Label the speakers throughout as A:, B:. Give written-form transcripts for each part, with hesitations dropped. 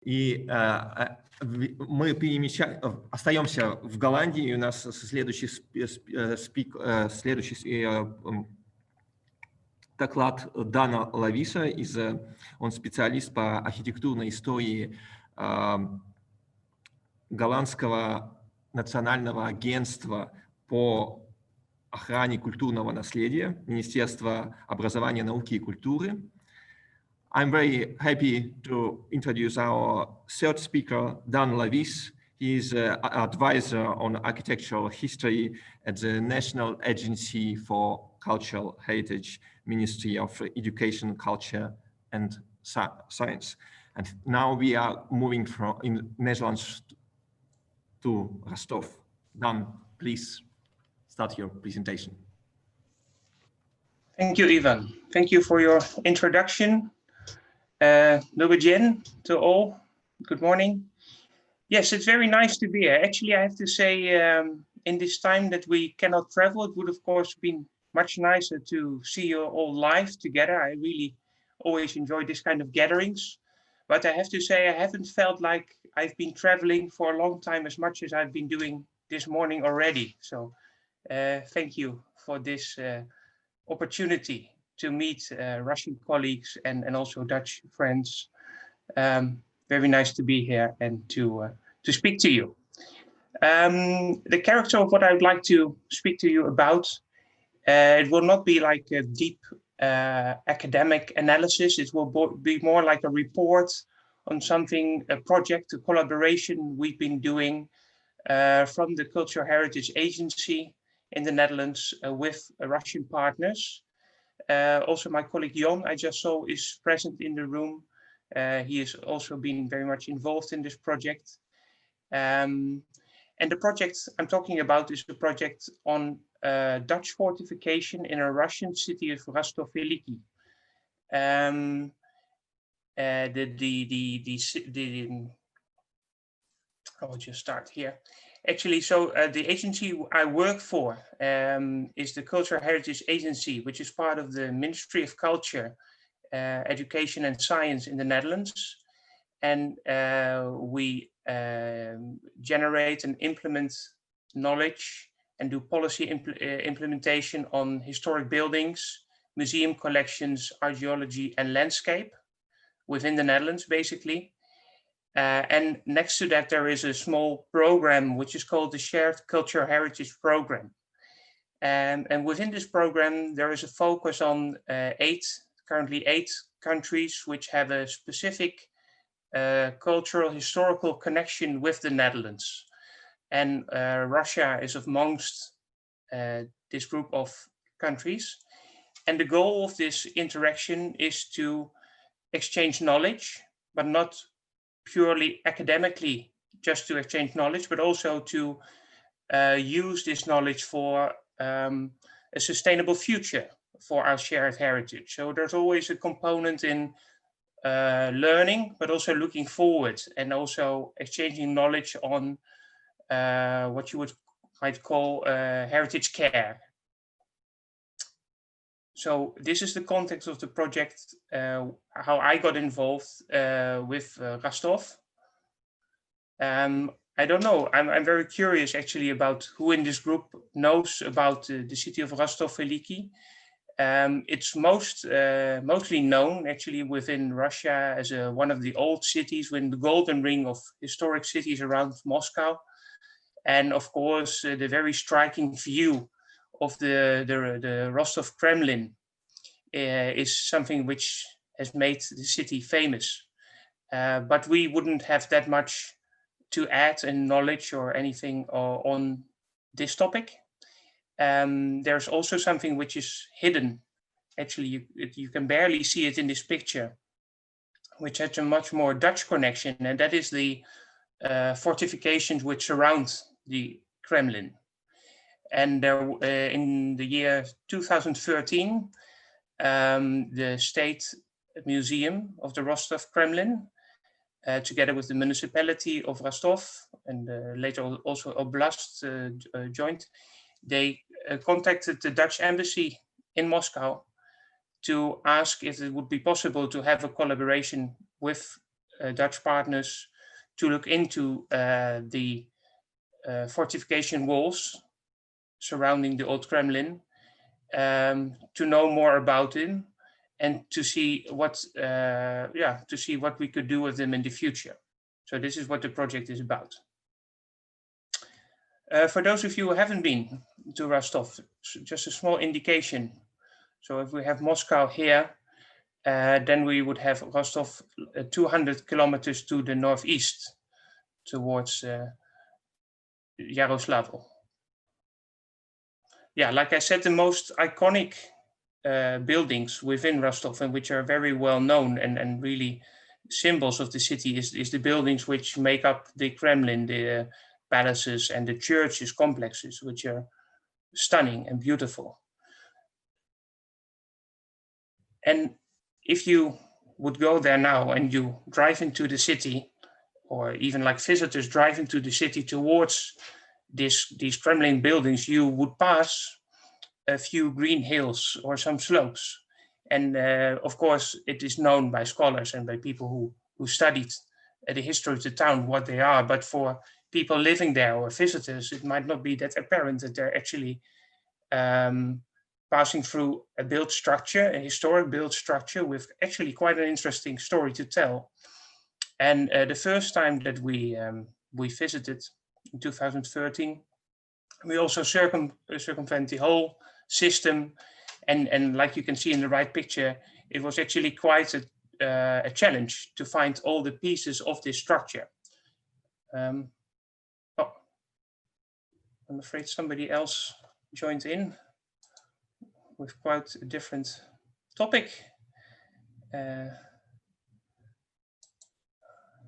A: И мы остаемся в Голландии, и у нас следующий доклад Дана Лависа, он специалист по архитектурной истории Голландского национального агентства по охране культурного наследия, Министерства образования, науки и культуры. I'm very happy to introduce our third speaker, Daan Lavies. He is an advisor on architectural history at the National Agency for Cultural Heritage, Ministry of Education, Culture and Science. And now we are moving from in Netherlands to Rostov. Daan, please start your presentation.
B: Thank you, Ivan. Thank you for your introduction. Dobrodzień to all. Good morning. Yes, it's very nice to be here. Actually, I have to say, in this time that we cannot travel, it would of course been much nicer to see you all live together. I really always enjoy this kind of gatherings. But I have to say, I haven't felt like I've been traveling for a long time as much as I've been doing this morning already. So thank you for this opportunity to meet Russian colleagues and also Dutch friends. Very nice to be here and to speak to you. The character of what I would like to speak to you about, it will not be like a deep academic analysis. It will be more like a report on something, a project, a collaboration we've been doing from the Cultural Heritage Agency in the Netherlands with Russian partners. Also, my colleague Jon, I just saw, is present in the room. He has also been very much involved in this project. And the project I'm talking about is a project on Dutch fortification in a Russian city of Rostov-Veliki. I will just start here. Actually, so the agency I work for is the Cultural Heritage Agency, which is part of the Ministry of Culture, Education and Science in the Netherlands. And we generate and implement knowledge and do policy implementation on historic buildings, museum collections, archaeology and landscape within the Netherlands, basically. And next to that, there is a small program which is called the Shared Cultural Heritage Program. And within this program, there is a focus on currently eight countries which have a specific cultural historical connection with the Netherlands. And Russia is amongst this group of countries. And the goal of this interaction is to exchange knowledge, but not purely academically, just to exchange knowledge, but also to use this knowledge for a sustainable future for our shared heritage. So there's always a component in learning, but also looking forward and also exchanging knowledge on what you might call heritage care. So this is the context of the project, how I got involved with Rostov. I don't know, I'm very curious actually about who in this group knows about the city of Rostov-Veliki. It's mostly known actually within Russia as one of the old cities within the golden ring of historic cities around Moscow. And of course, the very striking view of the Rostov Kremlin is something which has made the city famous. But we wouldn't have that much to add in knowledge or anything on this topic. There's also something which is hidden. Actually, you can barely see it in this picture, which has a much more Dutch connection, and that is the fortifications which surround the Kremlin. And there, in the year 2013, the State Museum of the Rostov Kremlin, together with the municipality of Rostov and later also Oblast joined, they contacted the Dutch embassy in Moscow to ask if it would be possible to have a collaboration with Dutch partners to look into the fortification walls surrounding the old Kremlin, to know more about them and to see what we could do with them in the future. So this is what the project is about. For those of you who haven't been to Rostov, just a small indication. So if we have Moscow here, then we would have Rostov 200 kilometers to the northeast towards Yaroslavl. Yeah, like I said, the most iconic buildings within Rostov, and which are very well known and really symbols of the city, is the buildings which make up the Kremlin, the palaces and the churches complexes, which are stunning and beautiful. And if you would go there now and you drive into the city, or even like visitors drive into the city towards these Kremlin buildings, you would pass a few green hills or some slopes. And of course, it is known by scholars and by people who studied the history of the town what they are. But for people living there or visitors, it might not be that apparent that they're actually passing through a built structure, a historic built structure with actually quite an interesting story to tell. And the first time that we visited in 2013, we also circumvent the whole system, and like you can see in the right picture, it was actually quite a challenge to find all the pieces of this structure. I'm afraid somebody else joined in with quite a different topic.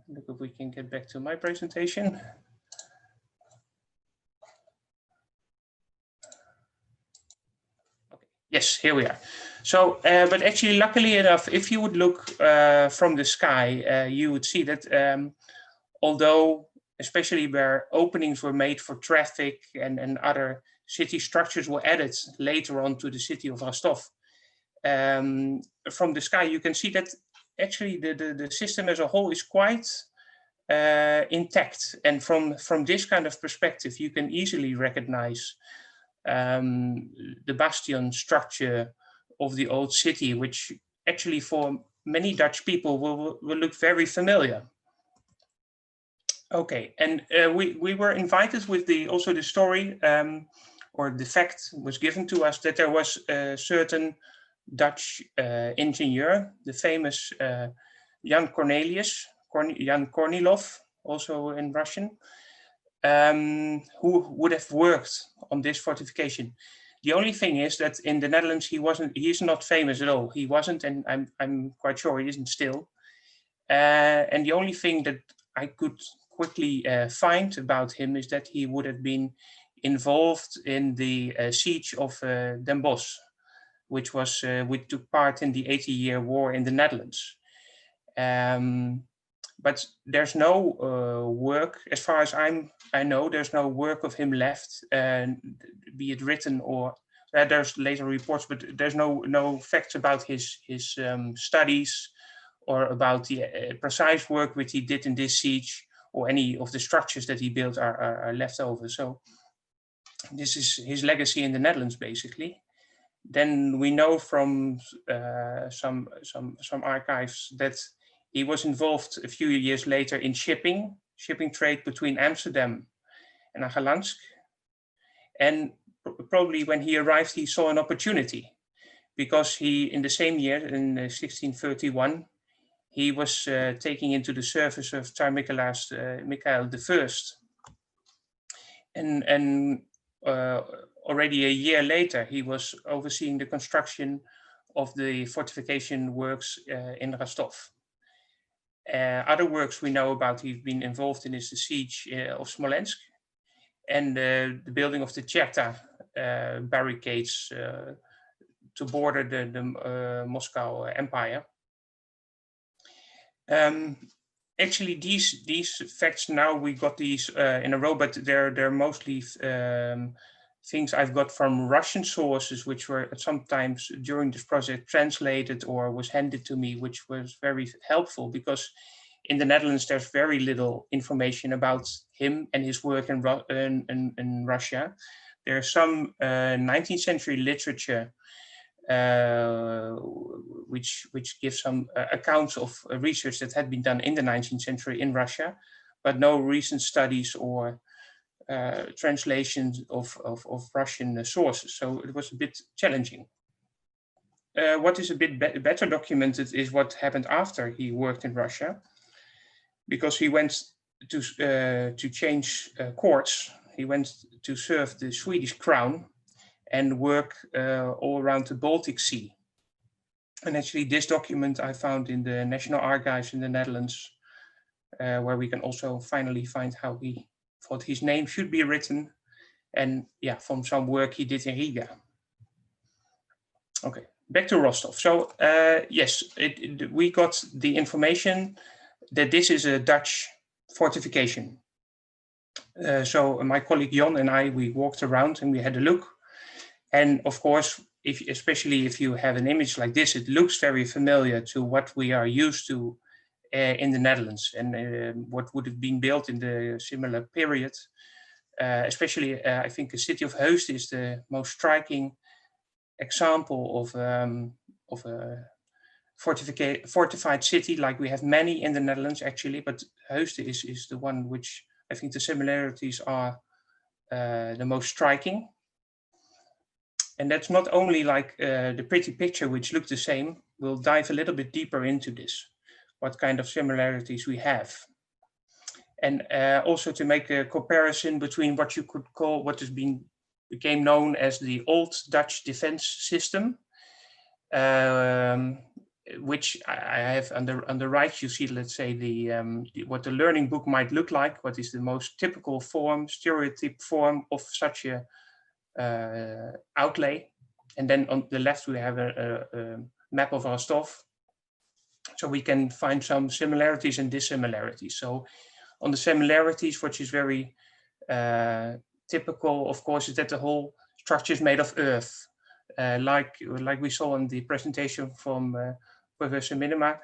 B: Look if we can get back to my presentation. Okay. Yes, here we are. So, but actually, luckily enough, if you would look from the sky, you would see that although, especially where openings were made for traffic and other city structures were added later on to the city of Rostov, from the sky, you can see that actually the system as a whole is quite intact. And from this kind of perspective, you can easily recognize the bastion structure of the old city, which actually for many Dutch people will look very familiar. Okay, and we were invited with also the story, or the fact was given to us that there was a certain Dutch engineer, the famous Jan Kornilov, also in Russian, who would have worked on this fortification. The only thing is that in the Netherlands he's not famous at all. He wasn't, and I'm quite sure he isn't still. And the only thing that I could quickly find about him is that he would have been involved in the siege of Den Bosch, which took part in the 80-year war in the Netherlands. But there's no work, as far as I know, there's no work of him left, be it written or there's later reports, but there's no facts about his studies or about the precise work which he did in this siege, or any of the structures that he built are left over. So this is his legacy in the Netherlands, basically. Then we know from some archives that he was involved a few years later in shipping trade between Amsterdam and Agalansk. And probably when he arrived, he saw an opportunity, because in the same year, in 1631, he was taking into the service of Tsar Mikhail I. And already a year later, he was overseeing the construction of the fortification works in Rostov. Other works we know about he's been involved in is the siege of Smolensk and the building of the Cherta barricades to border the Moscow Empire. Actually, these facts now we got these in a row, but they're mostly things I've got from Russian sources, which were sometimes during this project translated or was handed to me, which was very helpful, because in the Netherlands, there's very little information about him and his work in Russia. There's some 19th century literature which gives some accounts of research that had been done in the 19th century in Russia, but no recent studies or translations of Russian sources. So it was a bit challenging. What is a bit better documented is what happened after he worked in Russia, because he went to change courts. He went to serve the Swedish crown and work all around the Baltic Sea. And actually this document I found in the National Archives in the Netherlands, where we can also finally find how he thought his name should be written, and yeah, from some work he did in Riga. Okay, back to Rostov. So yes, we got the information that this is a Dutch fortification. So my colleague Jon and I, we walked around and we had a look. And of course, especially if you have an image like this, it looks very familiar to what we are used to in the Netherlands and what would have been built in the similar period. Especially, I think the city of Heusden is the most striking example of a fortified city, like we have many in the Netherlands actually, but Heusden is the one which I think the similarities are the most striking. And that's not only like the pretty picture which looked the same. We'll dive a little bit deeper into this, what kind of similarities we have. And also to make a comparison between what you could call, what became known as the Old Dutch Defense System, which I have on the right, you see, let's say, what the learning book might look like, what is the most typical form, stereotype form of such a outlay. And then on the left, we have a map of Rostov. So we can find some similarities and dissimilarities. So on the similarities, which is very typical, of course, is that the whole structure is made of earth. Like we saw in the presentation from Professor Minima,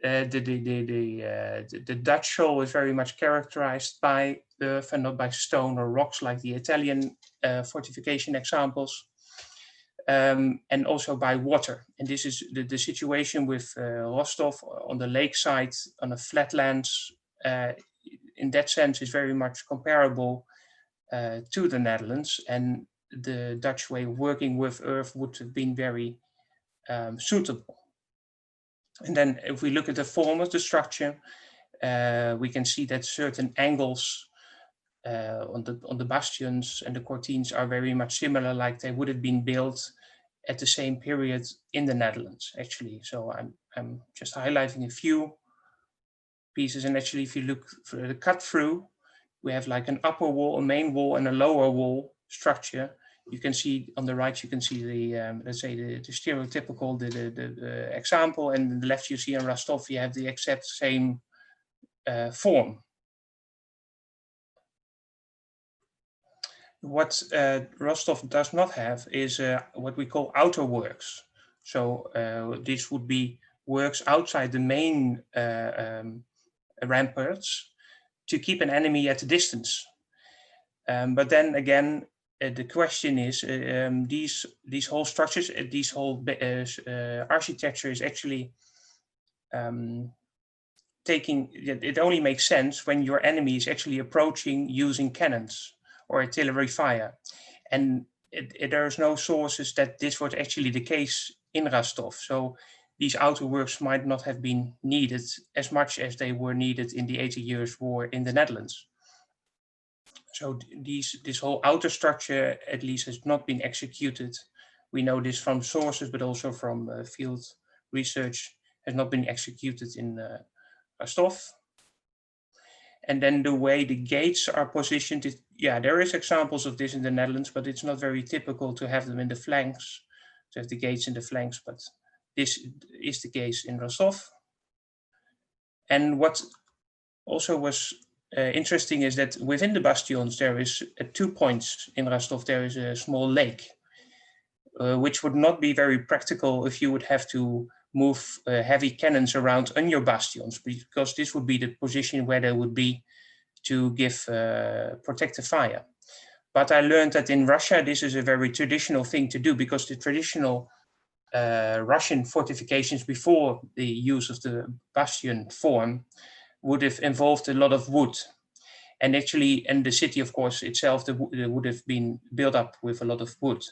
B: the Dutch soil is very much characterized by earth and not by stone or rocks like the Italian fortification examples, and also by water. And this is the situation with Rostov on the lakeside, on the flatlands. In that sense, is very much comparable to the Netherlands, and the Dutch way of working with earth would have been very suitable. And then if we look at the form of the structure, we can see that certain angles on the bastions and the cortines are very much similar, like they would have been built at the same period in the Netherlands, actually. So I'm just highlighting a few pieces. And actually, if you look for the cut through, we have like an upper wall, a main wall, and a lower wall structure. You can see on the right, you can see the, let's say, the stereotypical, the example, and on the left you see in Rostov, you have the exact same form. What Rostov does not have is what we call outer works. So this would be works outside the main ramparts to keep an enemy at a distance. But then again, the question is, these whole structures, this whole architecture is actually it only makes sense when your enemy is actually approaching using cannons or artillery fire. And there's no sources that this was actually the case in Rostov. So these outer works might not have been needed as much as they were needed in the 80 Years' War in the Netherlands. So this whole outer structure, at least, has not been executed. We know this from sources, but also from field research, has not been executed in Rostov. And then the way the gates are positioned, there is examples of this in the Netherlands, but it's not very typical to have them in the flanks, to have the gates in the flanks, but this is the case in Rostov. And what also was interesting is that within the bastions, there is 2 points in Rostov, there is a small lake, which would not be very practical if you would have to move heavy cannons around on your bastions, because this would be the position where they would be to give protective fire. But I learned that in Russia, this is a very traditional thing to do, because the traditional Russian fortifications before the use of the bastion form would have involved a lot of wood. And actually, and the city, of course, itself, would have been built up with a lot of wood.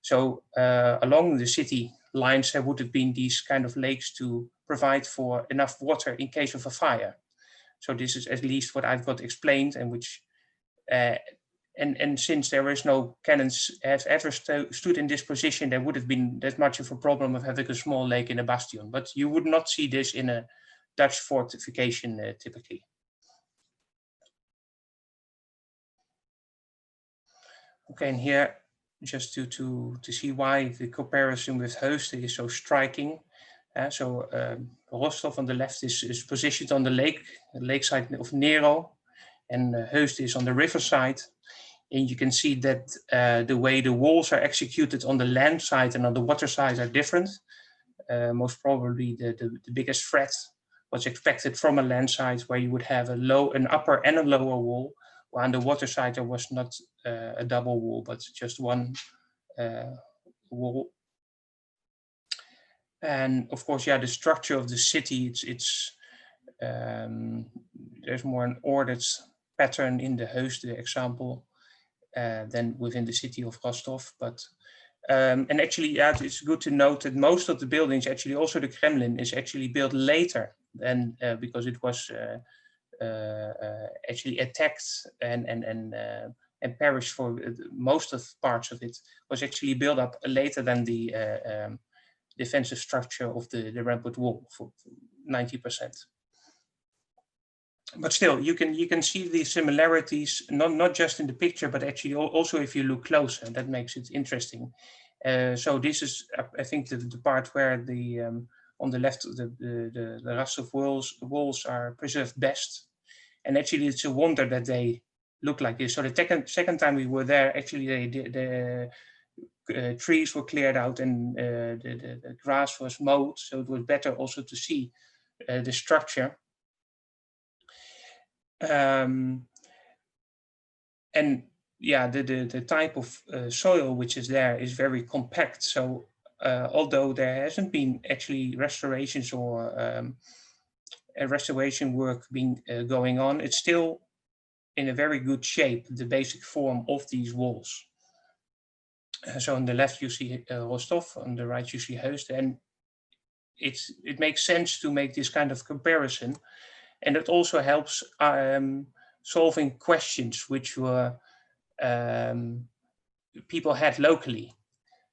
B: So along the city lines, there would have been these kind of lakes to provide for enough water in case of a fire. So this is at least what I've got explained, and which, and since there is no cannons have ever stood in this position, there would have been that much of a problem of having a small lake in a bastion. But you would not see this in a Dutch fortification typically. Okay, and here, just to see why the comparison with Heusden is so striking. Rostov on the left is positioned on the lakeside of Nero, and Heusden is on the riverside. And you can see that the way the walls are executed on the land side and on the water side are different. Most probably the biggest threat was expected from a land side, where you would have an upper and a lower wall. While on the water side, there was not a double wall, but just one wall. And of course, yeah, the structure of the city, there's more an ordered pattern in the Heusden example than within the city of Rostov. But and actually, yeah, it's good to note that most of the buildings, actually also the Kremlin, is actually built later than because it was actually attacked and perished for most of parts of it, was actually built up later than the defensive structure of the rampart wall for 90%. But still, you can see the similarities, not just in the picture, but actually also if you look closer. That makes it interesting. So this is, I think, the part where on the left, the Rostov walls are preserved best. And actually, it's a wonder that they look like this. So the second time we were there, actually, the trees were cleared out and the grass was mowed. So it was better also to see the structure. And yeah, the type of soil which is there is very compact. So although there hasn't been actually restorations or a restoration work being going on, it's still in a very good shape, the basic form of these walls. So on the left you see Rostov, on the right you see Heusden, and it makes sense to make this kind of comparison, and it also helps solving questions which were people had locally.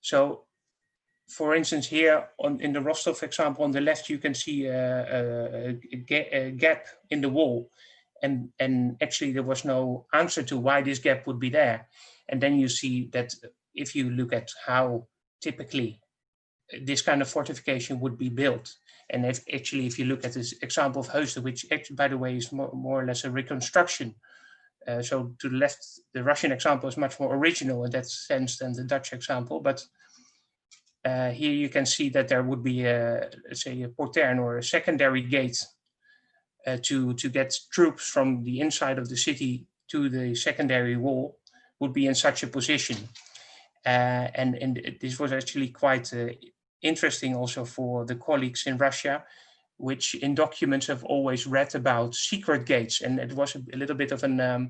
B: So, for instance, here in the Rostov example on the left, you can see a gap in the wall, and actually there was no answer to why this gap would be there. And then you see that if you look at how typically this kind of fortification would be built, and if you look at this example of Heusden, which actually, by the way, is more or less a reconstruction. So to the left, the Russian example is much more original in that sense than the Dutch example. But here you can see that there would be, let's say, a potern or a secondary gate to get troops from the inside of the city to the secondary wall would be in such a position. And this was actually quite interesting also for the colleagues in Russia, which in documents have always read about secret gates. And it was a little bit of a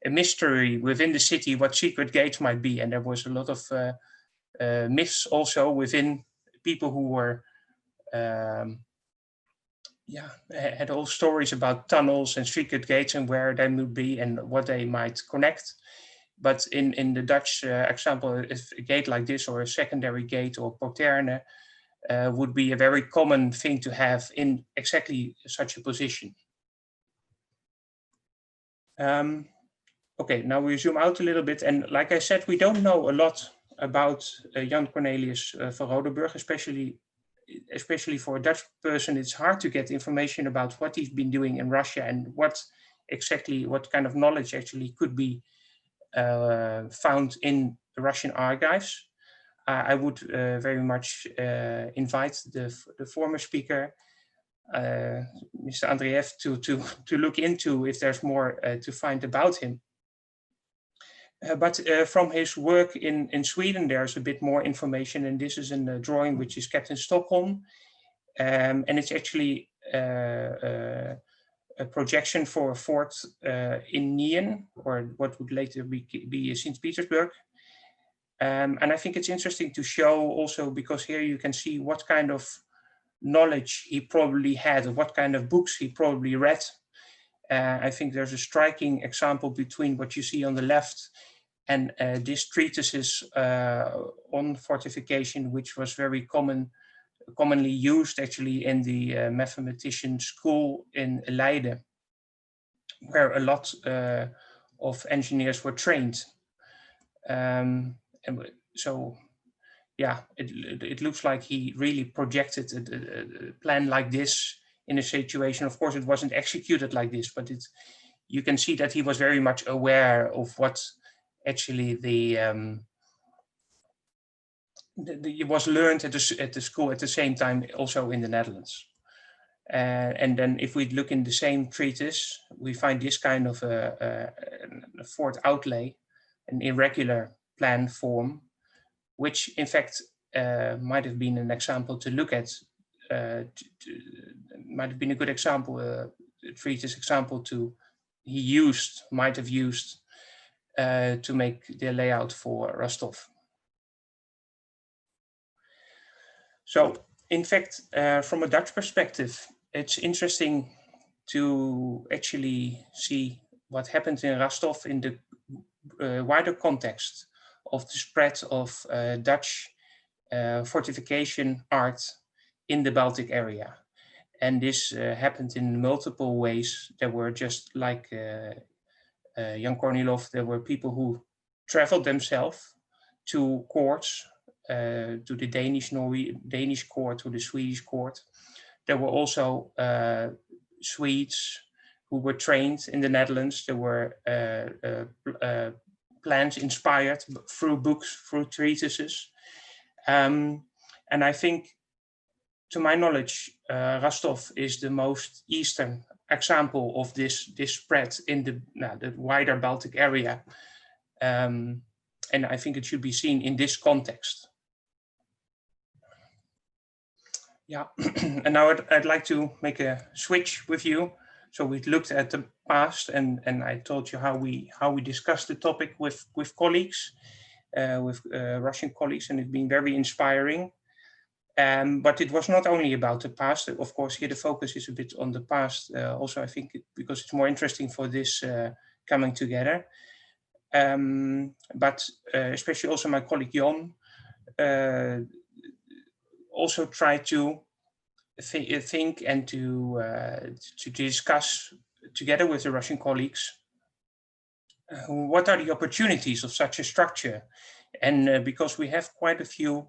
B: mystery within the city what secret gates might be. And there was a lot of myths also within people who were, had all stories about tunnels and secret gates and where they would be and what they might connect. But in the Dutch example, if a gate like this or a secondary gate or poterne would be a very common thing to have in exactly such a position. Okay, now we zoom out a little bit. And like I said, we don't know a lot about Jan Cornelius van Rodenburg, especially for a Dutch person. It's hard to get information about what he's been doing in Russia and what kind of knowledge actually could be found in the Russian archives. I would very much invite the former speaker, Mr. Andreev, to look into if there's more to find about him. But from his work in Sweden, there's a bit more information, and this is in a drawing which is kept in Stockholm, and it's actually a projection for a fort in Nien, or what would later be St. Petersburg. And I think it's interesting to show also, because here you can see what kind of knowledge he probably had, or what kind of books he probably read. I think there's a striking example between what you see on the left and these treatises on fortification, which was very commonly used actually in the mathematician school in Leiden, where a lot of engineers were trained. And so, yeah, it looks like he really projected a plan like this in a situation. Of course, it wasn't executed like this, but you can see that he was very much aware of what actually it was learned at the school at the same time, also in the Netherlands. And then if we look in the same treatise, we find this kind of a fort outlay, an irregular plan form, which in fact might have been an example to look at, might have been a good example, a treatise example might have used to make the layout for Rostov. So in fact, from a Dutch perspective, it's interesting to actually see what happened in Rostov in the wider context of the spread of Dutch fortification art in the Baltic area. And this happened in multiple ways. There were, just like Jan Kornilov, there were people who traveled themselves to courts, to the Danish court, to the Swedish court. There were also Swedes who were trained in the Netherlands. There were plans inspired through books, through treatises. And I think, to my knowledge, Rostov is the most eastern example of this spread in the wider Baltic area. And I think it should be seen in this context. Yeah, and now I'd like to make a switch with you. So we looked at the past, and I told you how we discussed the topic with colleagues, with Russian colleagues, and it's been very inspiring. But it was not only about the past. Of course, here the focus is a bit on the past. Also, I think because it's more interesting for this coming together. But especially also my colleague Jon also tried to think and to discuss together with the Russian colleagues what are the opportunities of such a structure. And because we have quite a few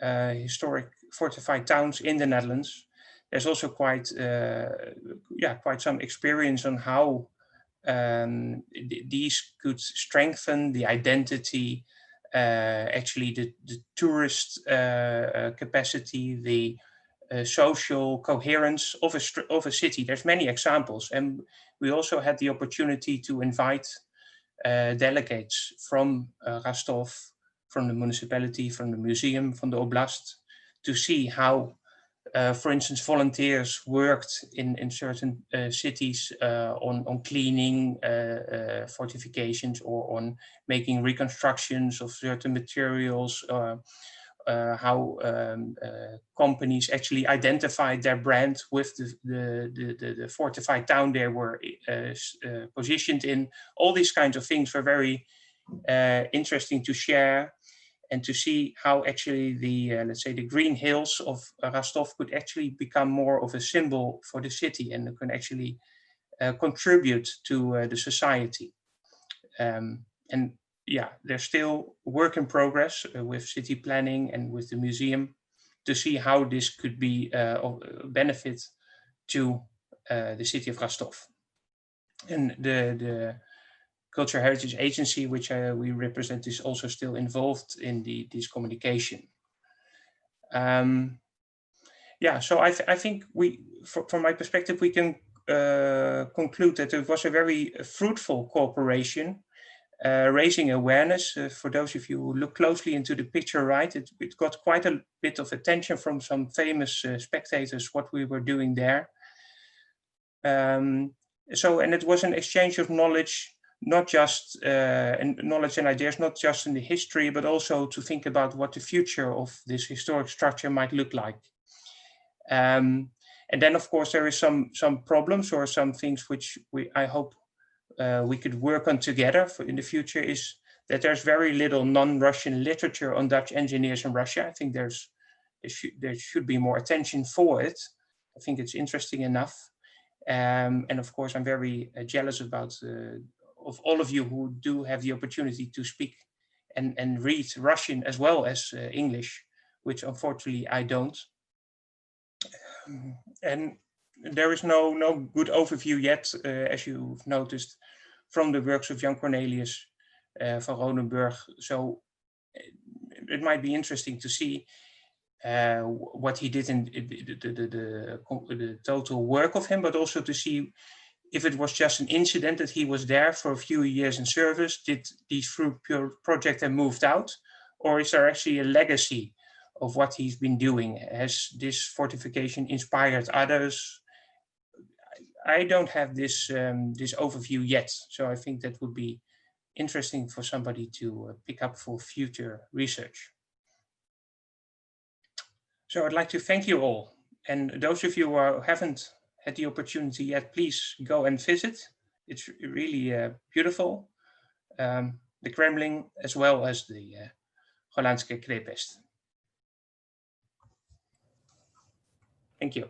B: historic fortified towns in the Netherlands, there's also quite some experience on how these could strengthen the identity, actually the tourist capacity, the social coherence of a city. There's many examples, and we also had the opportunity to invite delegates from Rostov, from the municipality, from the museum, from the oblast, to see how, for instance, volunteers worked in certain cities on cleaning fortifications, or on making reconstructions of certain materials, how companies actually identified their brand with the fortified town they were positioned in. All these kinds of things were very interesting to share, and to see how actually the, let's say, the green hills of Rostov could actually become more of a symbol for the city, and can actually contribute to the society. And yeah, there's still work in progress with city planning and with the museum to see how this could be of benefit to the city of Rostov. And the Cultural Heritage Agency, which we represent, is also still involved in this communication. Yeah, so I think from my perspective, we can conclude that it was a very fruitful cooperation, raising awareness. For those of you who look closely into the picture, right, it got quite a bit of attention from some famous spectators, what we were doing there. And it was an exchange of knowledge, not just knowledge and ideas, not just in the history, but also to think about what the future of this historic structure might look like. And then, of course, there is some problems or some things which I hope we could work on together in the future, is that there's very little non-Russian literature on Dutch engineers in Russia. I think there should be more attention for it. I think it's interesting enough. And of course, I'm very jealous about of all of you who do have the opportunity to speak and read Russian as well as English, which unfortunately I don't. And there is no good overview yet, as you've noticed, from the works of Jan Cornelius van Ronenburg. So it might be interesting to see what he did in the total work of him, but also to see if it was just an incident that he was there for a few years in service, did these fruit project and moved out, or is there actually a legacy of what he's been doing? Has this fortification inspired others? I don't have this this overview yet, so I think that would be interesting for somebody to pick up for future research. So I'd like to thank you all, and those of you who haven't had the opportunity yet, please go and visit. It's really beautiful, the Kremlin as well as the Hollandske Krepest. Thank you.